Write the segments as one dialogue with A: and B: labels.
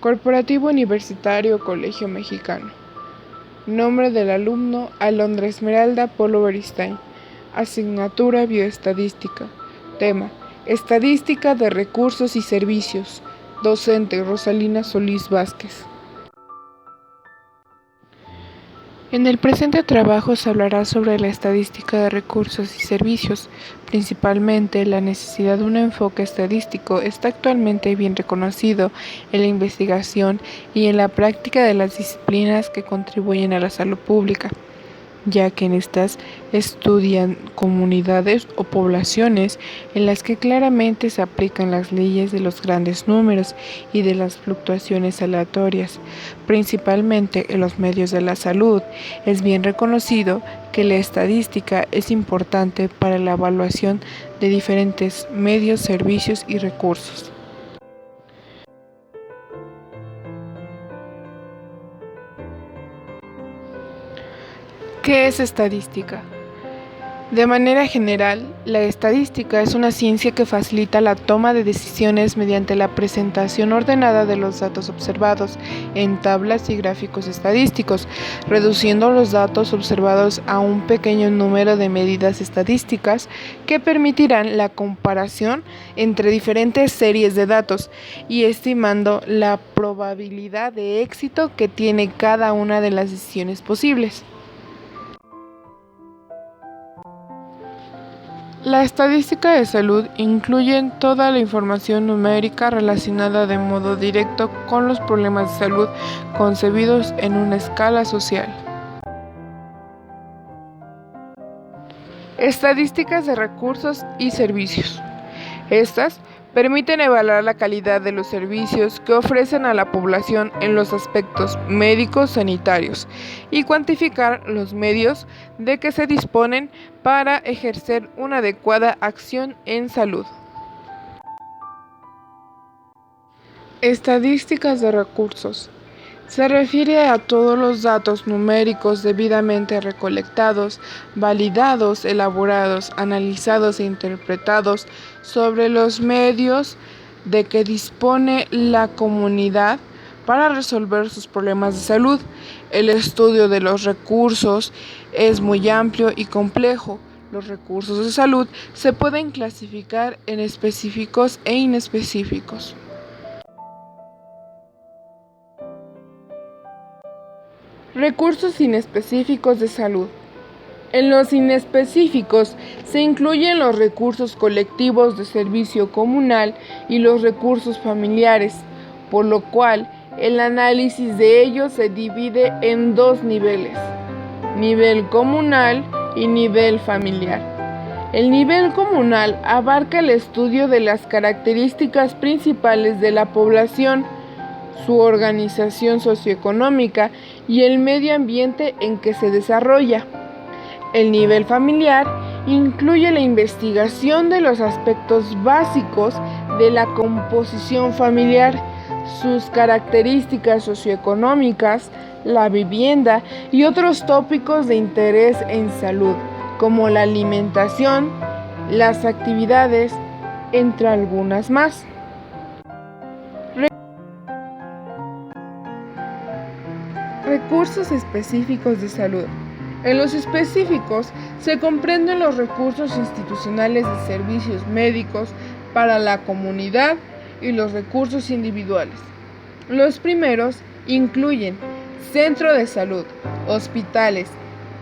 A: Corporativo Universitario Colegio Mexicano. Nombre del alumno: Alondra Esmeralda Polo Beristain. Asignatura: Bioestadística. Tema: Estadística de recursos y servicios. Docente: Rosalina Solís Vázquez. En el presente trabajo se hablará sobre la estadística de recursos y servicios. Principalmente, la necesidad de un enfoque estadístico está actualmente bien reconocido en la investigación y en la práctica de las disciplinas que contribuyen a la salud pública, ya que en estas estudian comunidades o poblaciones en las que claramente se aplican las leyes de los grandes números y de las fluctuaciones aleatorias. Principalmente en los medios de la salud, es bien reconocido que la estadística es importante para la evaluación de diferentes medios, servicios y recursos. ¿Qué es estadística? De manera general, la estadística es una ciencia que facilita la toma de decisiones mediante la presentación ordenada de los datos observados en tablas y gráficos estadísticos, reduciendo los datos observados a un pequeño número de medidas estadísticas que permitirán la comparación entre diferentes series de datos y estimando la probabilidad de éxito que tiene cada una de las decisiones posibles. La estadística de salud incluye toda la información numérica relacionada de modo directo con los problemas de salud concebidos en una escala social. Estadísticas de recursos y servicios. Estas permiten evaluar la calidad de los servicios que ofrecen a la población en los aspectos médicos sanitarios y cuantificar los medios de que se disponen para ejercer una adecuada acción en salud. Estadísticas de recursos. Se refiere a todos los datos numéricos debidamente recolectados, validados, elaborados, analizados e interpretados sobre los medios de que dispone la comunidad para resolver sus problemas de salud. El estudio de los recursos es muy amplio y complejo. Los recursos de salud se pueden clasificar en específicos e inespecíficos. Recursos inespecíficos de salud. En los inespecíficos se incluyen los recursos colectivos de servicio comunal y los recursos familiares, por lo cual el análisis de ellos se divide en dos niveles: nivel comunal y nivel familiar. El nivel comunal abarca el estudio de las características principales de la población, su organización socioeconómica y el medio ambiente en que se desarrolla. El nivel familiar incluye la investigación de los aspectos básicos de la composición familiar, sus características socioeconómicas, la vivienda y otros tópicos de interés en salud, como la alimentación, las actividades, entre algunas más. Recursos específicos de salud. En los específicos se comprenden los recursos institucionales de servicios médicos para la comunidad y los recursos individuales. Los primeros incluyen centro de salud, hospitales,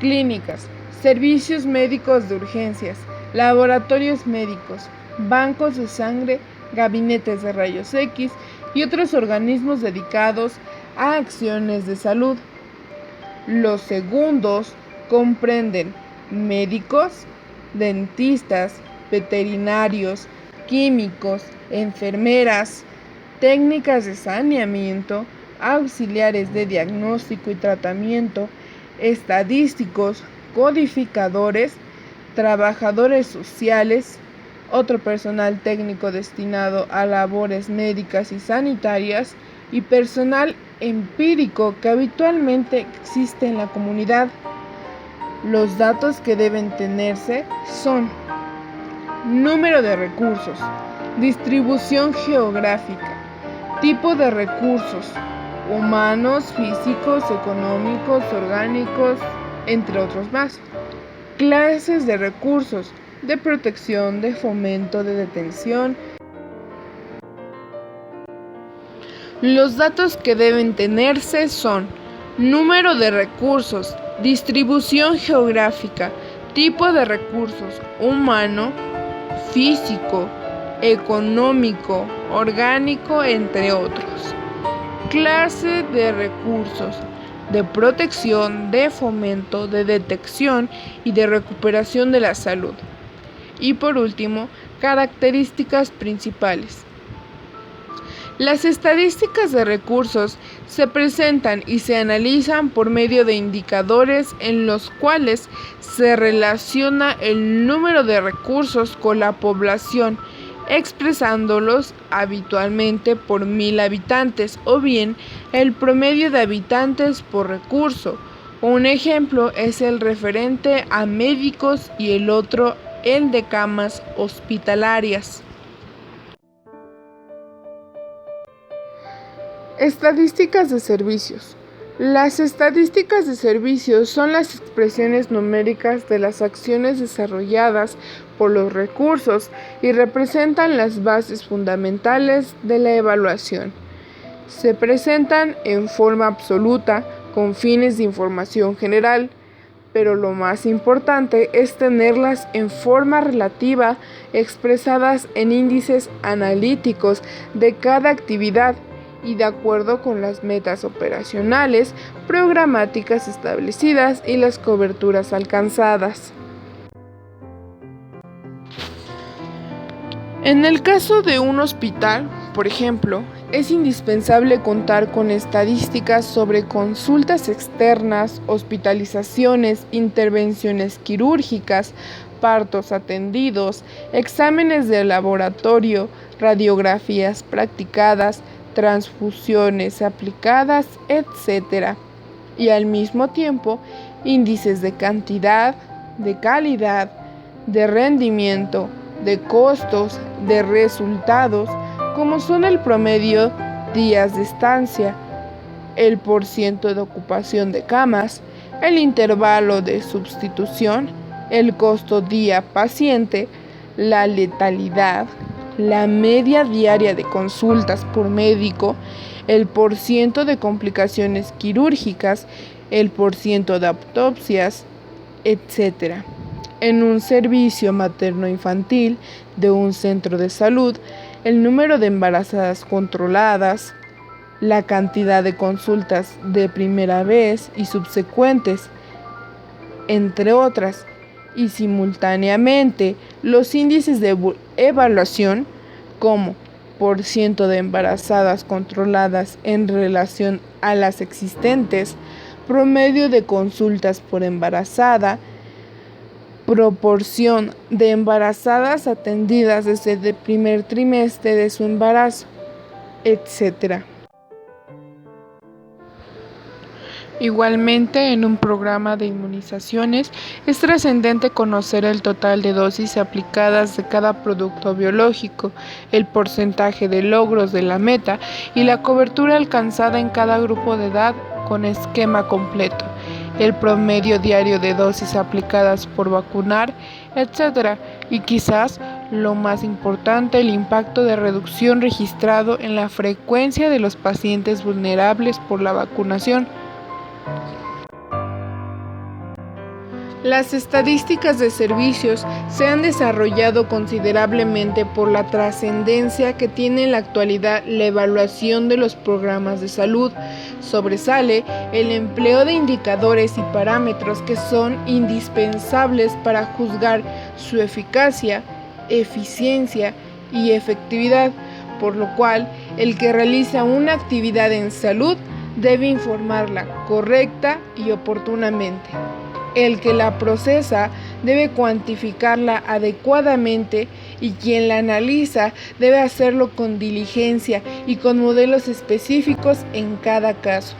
A: clínicas, servicios médicos de urgencias, laboratorios médicos, bancos de sangre, gabinetes de rayos X y otros organismos dedicados a acciones de salud. Los segundos comprenden médicos, dentistas, veterinarios, químicos, enfermeras, técnicas de saneamiento, auxiliares de diagnóstico y tratamiento, estadísticos, codificadores, trabajadores sociales, otro personal técnico destinado a labores médicas y sanitarias, y personal empírico que habitualmente existe en la comunidad. Los datos que deben tenerse son: número de recursos, distribución geográfica, Tipo de recursos: humanos, físicos, económicos, orgánicos, entre otros más. Clases de recursos: de protección, de fomento, de detención. Los datos que deben tenerse son: número de recursos, distribución geográfica, tipo de recursos: humano, físico, económico, orgánico, entre otros. Clase de recursos: de protección, de fomento, de detección y de recuperación de la salud. Y por último, características principales. Las estadísticas de recursos se presentan y se analizan por medio de indicadores en los cuales se relaciona el número de recursos con la población, expresándolos habitualmente por 1000 habitantes o bien el promedio de habitantes por recurso. Un ejemplo es el referente a médicos y el otro el de camas hospitalarias. Estadísticas de servicios. Las estadísticas de servicios son las expresiones numéricas de las acciones desarrolladas por los recursos y representan las bases fundamentales de la evaluación. Se presentan en forma absoluta con fines de información general, pero lo más importante es tenerlas en forma relativa expresadas en índices analíticos de cada actividad y de acuerdo con las metas operacionales, programáticas establecidas y las coberturas alcanzadas. En el caso de un hospital, por ejemplo, es indispensable contar con estadísticas sobre consultas externas, hospitalizaciones, intervenciones quirúrgicas, partos atendidos, exámenes de laboratorio, radiografías practicadas, transfusiones aplicadas, etc. Y al mismo tiempo, índices de cantidad, de calidad, de rendimiento, de costos, de resultados, como son el promedio días de estancia, el porciento de ocupación de camas, el intervalo de sustitución, el costo día paciente, la letalidad, la media diaria de consultas por médico, el porciento de complicaciones quirúrgicas, el porciento de autopsias, etc. En un servicio materno-infantil de un centro de salud, el número de embarazadas controladas, la cantidad de consultas de primera vez y subsecuentes, entre otras, y simultáneamente los índices de evaluación como porciento de embarazadas controladas en relación a las existentes, promedio de consultas por embarazada, proporción de embarazadas atendidas desde el primer trimestre de su embarazo, etc. Igualmente, en un programa de inmunizaciones, es trascendente conocer el total de dosis aplicadas de cada producto biológico, el porcentaje de logros de la meta y la cobertura alcanzada en cada grupo de edad con esquema completo, el promedio diario de dosis aplicadas por vacunar, etc. Y quizás, lo más importante, el impacto de reducción registrado en la frecuencia de los pacientes vulnerables por la vacunación. Las estadísticas de servicios se han desarrollado considerablemente por la trascendencia que tiene en la actualidad la evaluación de los programas de salud. Sobresale el empleo de indicadores y parámetros que son indispensables para juzgar su eficacia, eficiencia y efectividad, por lo cual el que realiza una actividad en salud debe informarla correcta y oportunamente. El que la procesa debe cuantificarla adecuadamente y quien la analiza debe hacerlo con diligencia y con modelos específicos en cada caso.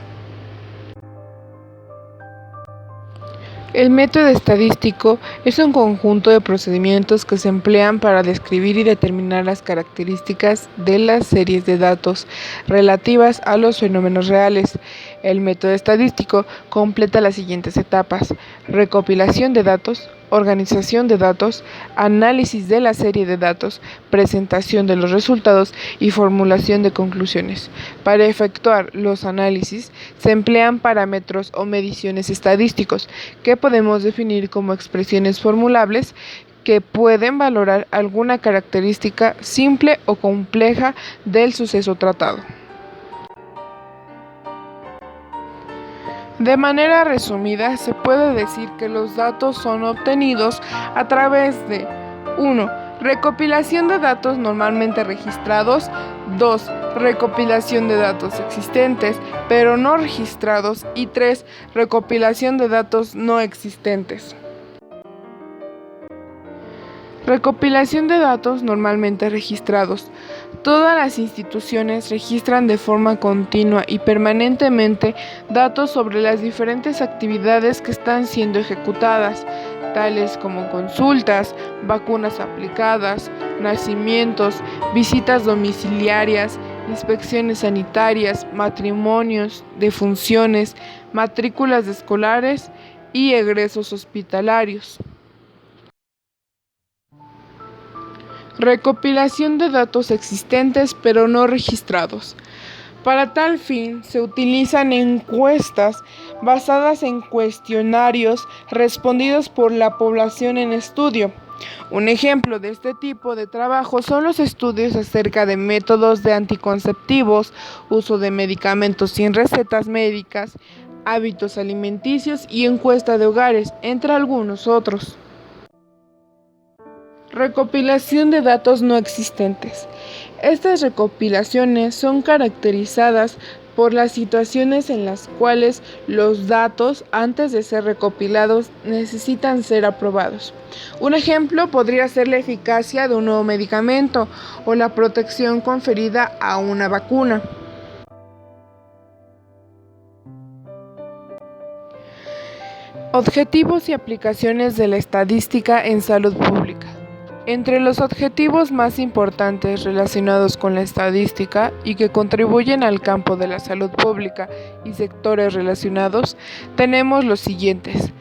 A: El método estadístico es un conjunto de procedimientos que se emplean para describir y determinar las características de las series de datos relativas a los fenómenos reales. El método estadístico completa las siguientes etapas: recopilación de datos, organización de datos, análisis de la serie de datos, presentación de los resultados y formulación de conclusiones. Para efectuar los análisis se emplean parámetros o mediciones estadísticos que podemos definir como expresiones formulables que pueden valorar alguna característica simple o compleja del suceso tratado. De manera resumida, se puede decir que los datos son obtenidos a través de 1. Recopilación de datos normalmente registrados. 2. Recopilación de datos existentes, pero no registrados. Y 3. Recopilación de datos no existentes. Recopilación de datos normalmente registrados. Todas las instituciones registran de forma continua y permanentemente datos sobre las diferentes actividades que están siendo ejecutadas, tales como consultas, vacunas aplicadas, nacimientos, visitas domiciliarias, inspecciones sanitarias, matrimonios, defunciones, matrículas de escolares y egresos hospitalarios. Recopilación de datos existentes pero no registrados. Para tal fin, se utilizan encuestas basadas en cuestionarios respondidos por la población en estudio. Un ejemplo de este tipo de trabajo son los estudios acerca de métodos de anticonceptivos, uso de medicamentos sin recetas médicas, hábitos alimenticios y encuesta de hogares, entre algunos otros. Recopilación de datos no existentes. Estas recopilaciones son caracterizadas por las situaciones en las cuales los datos, antes de ser recopilados, necesitan ser aprobados. Un ejemplo podría ser la eficacia de un nuevo medicamento o la protección conferida a una vacuna. Objetivos y aplicaciones de la estadística en salud pública. Entre los objetivos más importantes relacionados con la estadística y que contribuyen al campo de la salud pública y sectores relacionados, tenemos los siguientes.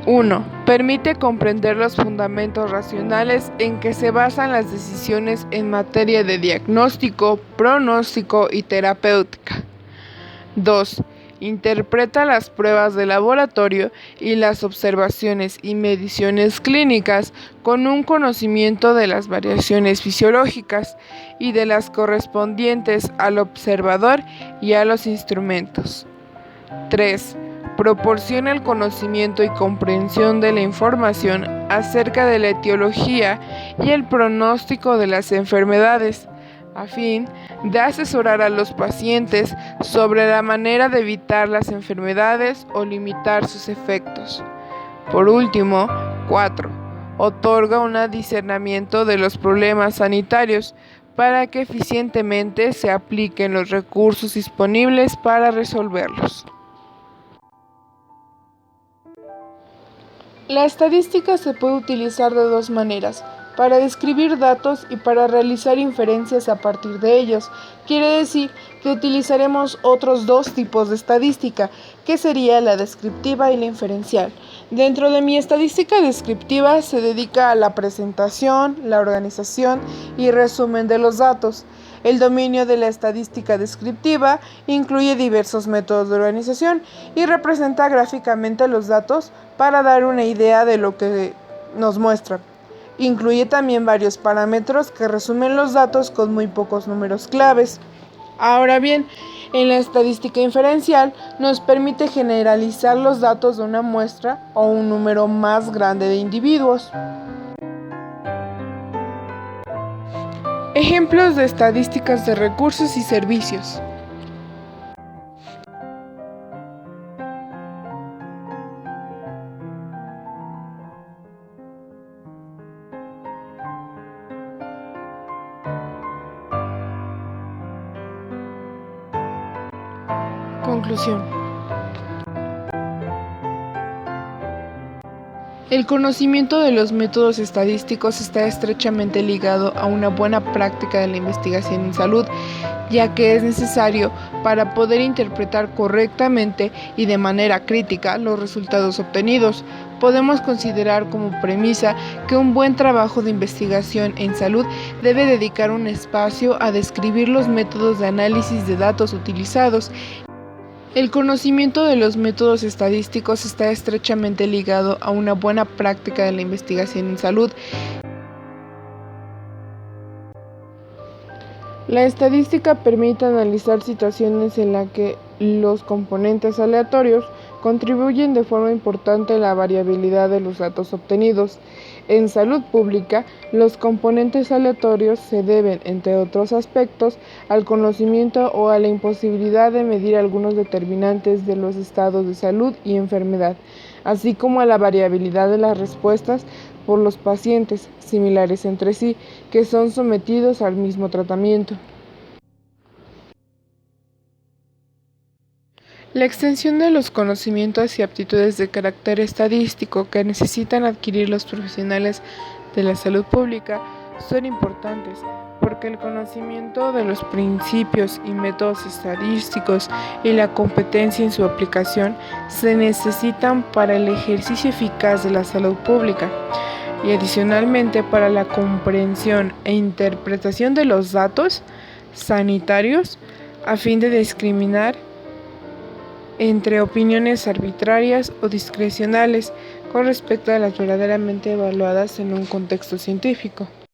A: 1. Permite comprender los fundamentos racionales en que se basan las decisiones en materia de diagnóstico, pronóstico y terapéutica. 2. Interpreta las pruebas de laboratorio y las observaciones y mediciones clínicas con un conocimiento de las variaciones fisiológicas y de las correspondientes al observador y a los instrumentos. 3. Proporciona el conocimiento y comprensión de la información acerca de la etiología y el pronóstico de las enfermedades, a fin de asesorar a los pacientes sobre la manera de evitar las enfermedades o limitar sus efectos. Por último, 4. Otorga un discernimiento de los problemas sanitarios para que eficientemente se apliquen los recursos disponibles para resolverlos. La estadística se puede utilizar de dos maneras: para describir datos y para realizar inferencias a partir de ellos. Quiere decir que utilizaremos otros dos tipos de estadística, que sería la descriptiva y la inferencial. Dentro de mi estadística descriptiva se dedica a la presentación, la organización y resumen de los datos. El dominio de la estadística descriptiva incluye diversos métodos de organización y representa gráficamente los datos para dar una idea de lo que nos muestra. Incluye también varios parámetros que resumen los datos con muy pocos números claves. Ahora bien, en la estadística inferencial nos permite generalizar los datos de una muestra o un número más grande de individuos. Ejemplos de estadísticas de recursos y servicios. Conclusión. El conocimiento de los métodos estadísticos está estrechamente ligado a una buena práctica de la investigación en salud, ya que es necesario para poder interpretar correctamente y de manera crítica los resultados obtenidos. Podemos considerar como premisa que un buen trabajo de investigación en salud debe dedicar un espacio a describir los métodos de análisis de datos utilizados. El conocimiento de los métodos estadísticos está estrechamente ligado a una buena práctica de la investigación en salud. La estadística permite analizar situaciones en las que los componentes aleatorios contribuyen de forma importante a la variabilidad de los datos obtenidos. En salud pública, los componentes aleatorios se deben, entre otros aspectos, al conocimiento o a la imposibilidad de medir algunos determinantes de los estados de salud y enfermedad, así como a la variabilidad de las respuestas por los pacientes, similares entre sí, que son sometidos al mismo tratamiento. La extensión de los conocimientos y aptitudes de carácter estadístico que necesitan adquirir los profesionales de la salud pública son importantes, porque el conocimiento de los principios y métodos estadísticos y la competencia en su aplicación se necesitan para el ejercicio eficaz de la salud pública y adicionalmente para la comprensión e interpretación de los datos sanitarios a fin de discriminar entre opiniones arbitrarias o discrecionales con respecto a las verdaderamente evaluadas en un contexto científico.